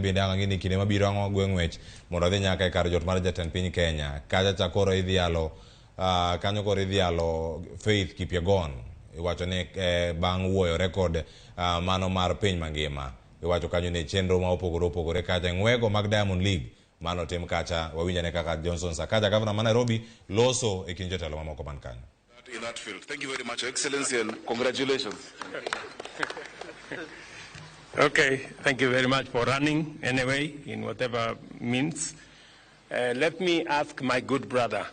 bende ang'ini kinde mabiro ang'o gweng'wech mondo dhi nyaka e kar jot mar jatend piny Kenya. Kacha chakoro idhialo kanyo koro idhialo Faith Kipyegon. Iwacho ni bang' wuoyore kod mano mar piny mangima. Iwacho kanyo ni chenro ma opogore kacha ng'wego mag Diamond League mano tim kacha wawinjane kaka Johnson Sakaja gavana ma Nairobi loso e kind jotelo mamoko man kanyo. In that field. Thank you very much, Your Excellency, and congratulations. Okay, thank you very much for running anyway, in whatever means. Let me ask my good brother,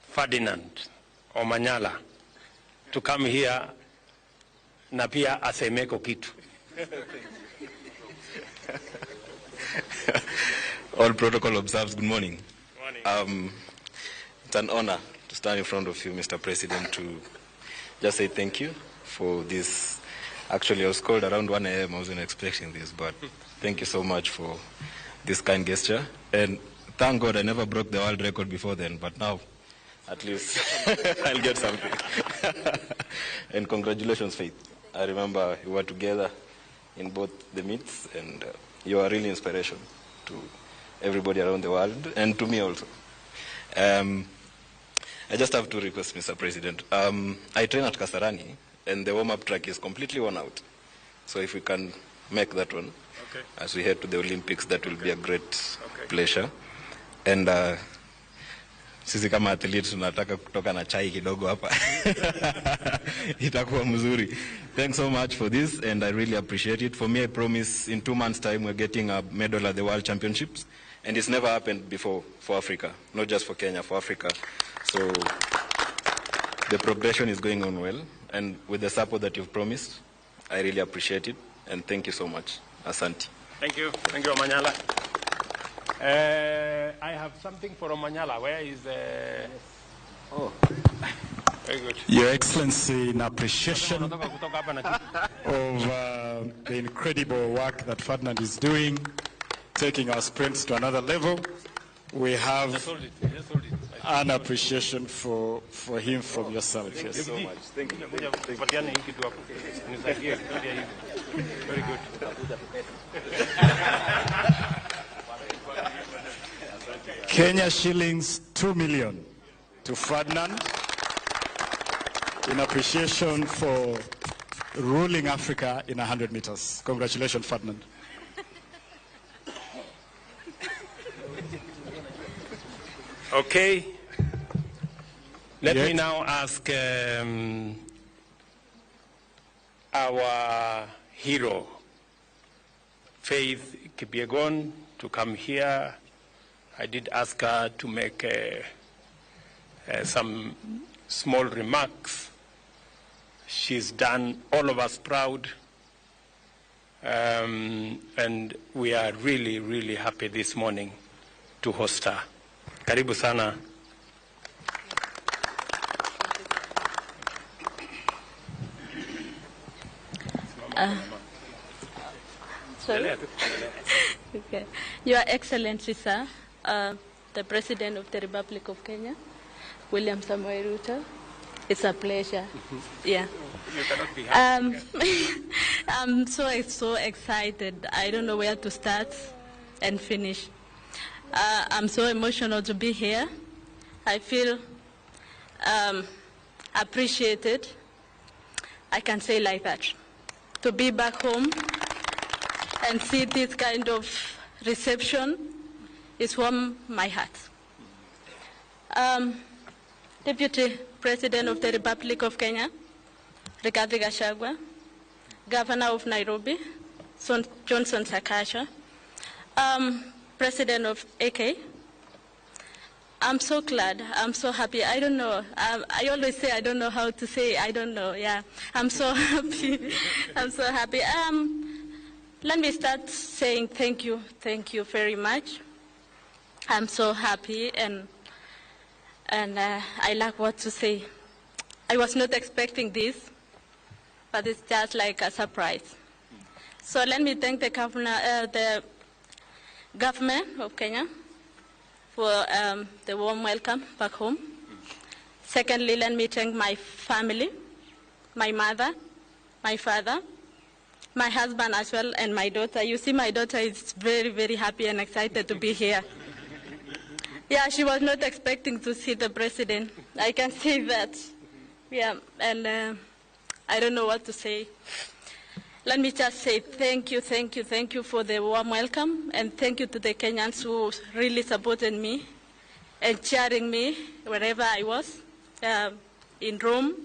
Ferdinand Omanyala, to come here na pia asemeko kitu. All protocol observed. Good morning. Morning. It's an honor to stand in front of you, Mr. President, to just say thank you for this. Actually, I was called around 1 a.m. I wasn't expecting this, but thank you so much for this kind gesture. And thank God I never broke the world record before then, but now at least I'll get something. And congratulations, Faith. I remember we were together in both the meets, and you are really inspiration to everybody around the world, and to me also. I just have two requests, Mr. President. I train at Kasarani, and the warm-up track is completely worn out. So if we can make that one, okay, as we head to the Olympics, that will be a great pleasure. And sisi kama athlete tunataka kutoka na chai kidogo hapa. Itakuwa mzuri. Thanks so much for this, and I really appreciate it. For me, I promise in 2 months' time we're getting a medal at the World Championships. And it's never happened before for Africa, not just for Kenya, for Africa. So the progression is going on well. And with the support that you've promised, I really appreciate it. And thank you so much. Asante. Thank you. Thank you, Omanyala. I have something for Omanyala. Where is Oh, very good. Your Excellency, in appreciation of the incredible work that Ferdinand is doing, taking our sprints to another level, we have an appreciation for him from yourself. Yes. So much. Thank you. Very good. Kenya shillings 2 million to Ferdinand in appreciation for ruling Africa in 100 meters. Congratulations, Ferdinand. Okay. Let me now ask our hero, Faith Kipyegon, to come here. I did ask her to make some small remarks. She's done all of us proud. And we are really, really happy this morning to host her. Karibu sana. Sorry. Okay. Your Excellency, sir, the President of the Republic of Kenya, William Samoei Ruto, it's a pleasure. Yeah. You cannot be happy. I'm so excited. I don't know where to start and finish. I'm so emotional to be here. I feel appreciated. I can say like that. To be back home and see this kind of reception is warm my heart. Deputy President of the Republic of Kenya, Rigathi Gachagua, Governor of Nairobi, Johnson Sakaja, President of AK, I'm so glad, I'm so happy. I don't know, I always say I don't know how to say, I don't know, yeah. I'm so happy, I'm so happy. Let me start saying thank you very much. I'm so happy and I lack what to say. I was not expecting this, but it's just like a surprise. So let me thank the government of Kenya for the warm welcome back home. Secondly, let me thank my family, my mother, my father, my husband as well, and my daughter. You see, my daughter is very, very happy and excited to be here. Yeah, she was not expecting to see the president. I can say that. Yeah, and I don't know what to say. Let me just say thank you for the warm welcome, and thank you to the Kenyans who really supported me and cheering me wherever I was, in Rome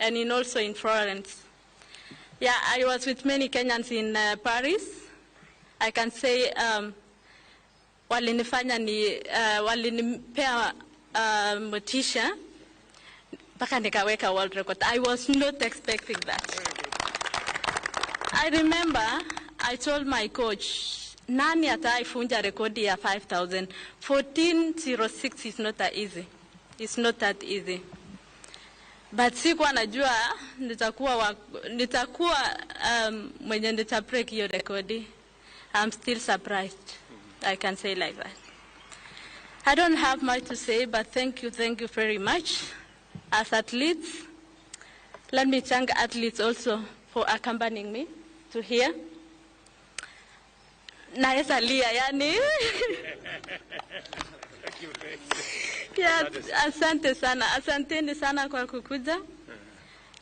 and also in Florence. Yeah, I was with many Kenyans in Paris. I can say walinipea motisha mpaka nikaweka world record. I was not expecting that. I remember I told my coach, nani ataifunja rekodi ya 5,000? 1406 is not that easy. It's not that easy. But sikuwa najua nitakuwa mwenye break hiyo rekodi. I'm still surprised. I can say like that. I don't have much to say, but thank you very much. As athletes, let me thank athletes also for accompanying me to here. Naeza lia, yani. Yeah, asante sana. Asanteni sana kwa kukuja.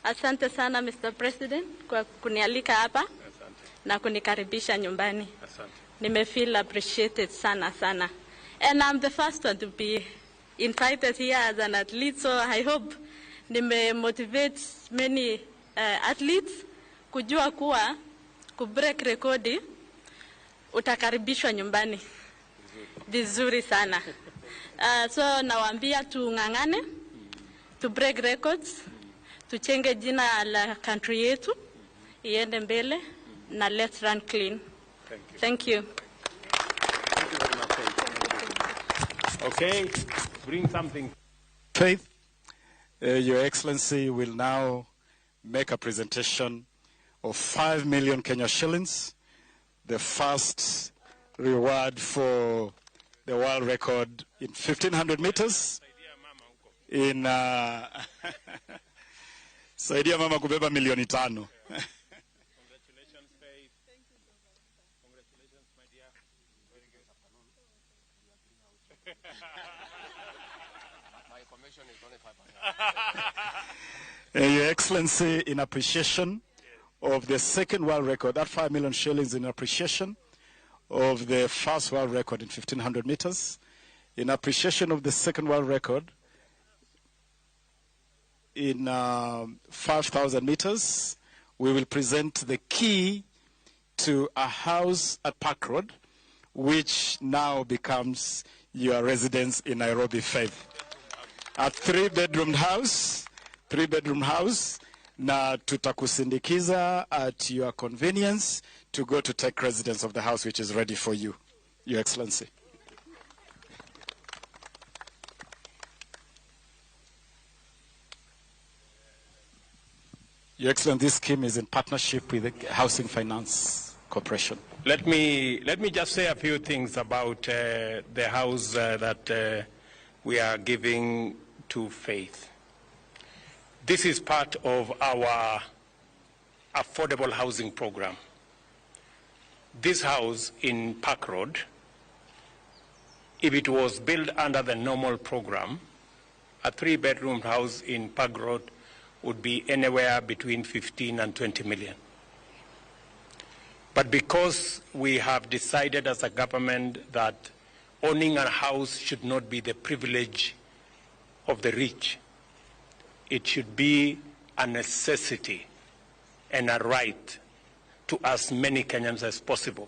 Asante sana Mr. President kwa kunialika hapa na kunikaribisha nyumbani. Nimefeel appreciated sana. And I'm the first one to be invited here as an athlete, so I hope motivate many athletes kujua kuwa kubreak rekodi utakaribishwa nyumbani vizuri sana. So nawaambia tung'ang'ane, to break records, tuchenge jina la country yetu iende mbele, na let's run clean. Thank you. Thank you very much. Okay, bring something. Faith, Your Excellency will now make a presentation of 5 million Kenya shillings, the first reward for the world record in 1,500 meters. In saidia mama kubeba milioni 5. Congratulations, Faith. Thank you so much. Congratulations, my dear. My commission is only 5%. Your Excellency, in appreciation of the second world record, that 5 million shillings in appreciation of the first world record in 1,500 meters, in appreciation of the second world record in 5,000 meters, we will present the key to a house at Park Road, which now becomes your residence in Nairobi, Faith. A three-bedroom house, na tutakusindikiza at your convenience to go to take residence of the house, which is ready for you, Your Excellency. Your Excellency, this scheme is in partnership with the Housing Finance Corporation. Let me just say a few things about the house that we are giving to Faith. This is part of our affordable housing program. This house in Park Road, if it was built under the normal program, a 3-bedroom house in Park Road would be anywhere between 15 and 20 million. But because we have decided as a government that owning a house should not be the privilege of the rich, it should be a necessity and a right to as many Kenyans as possible.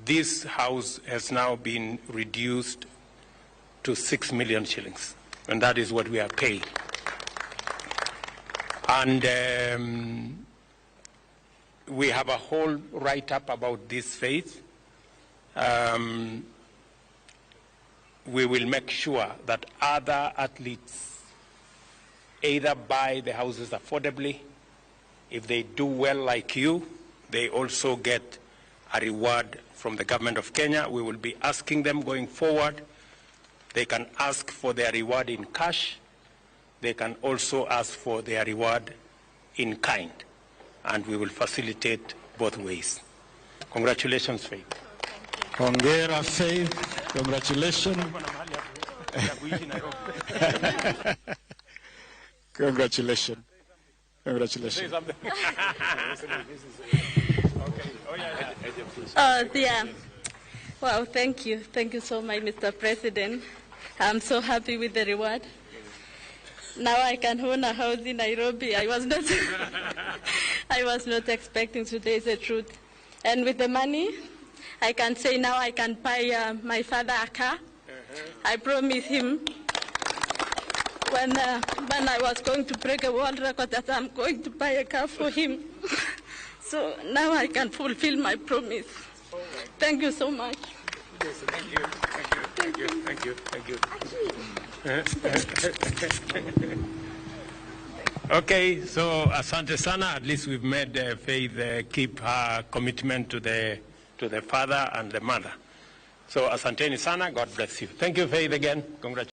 This house has now been reduced to 6 million shillings, and that is what we are paying. And we have a whole write-up about this, Faith. We will make sure that other athletes either buy the houses affordably. If they do well like you, they also get a reward from the government of Kenya. We will be asking them going forward. They can ask for their reward in cash. They can also ask for their reward in kind. and we will facilitate both ways. Congratulations, Faith. Hongera, Faith. Congratulations. Congratulations. Congratulations. Yeah. Wow, thank you. Thank you so much, Mr. President. I'm so happy with the reward. Now I can own a house in Nairobi. I was not expecting. Today is the truth. And with the money, I can say now I can buy my father a car. I promised him when I was going to break a world record that I'm going to buy a car for him. So now I can fulfill my promise. Thank you so much. Thank you. Thank you. Thank you. Thank you. Okay, so asante sana. At least we've made Faith keep her commitment to the father and the mother. So asanteni sana. God bless you. Thank you, Faith, again. Congratulations.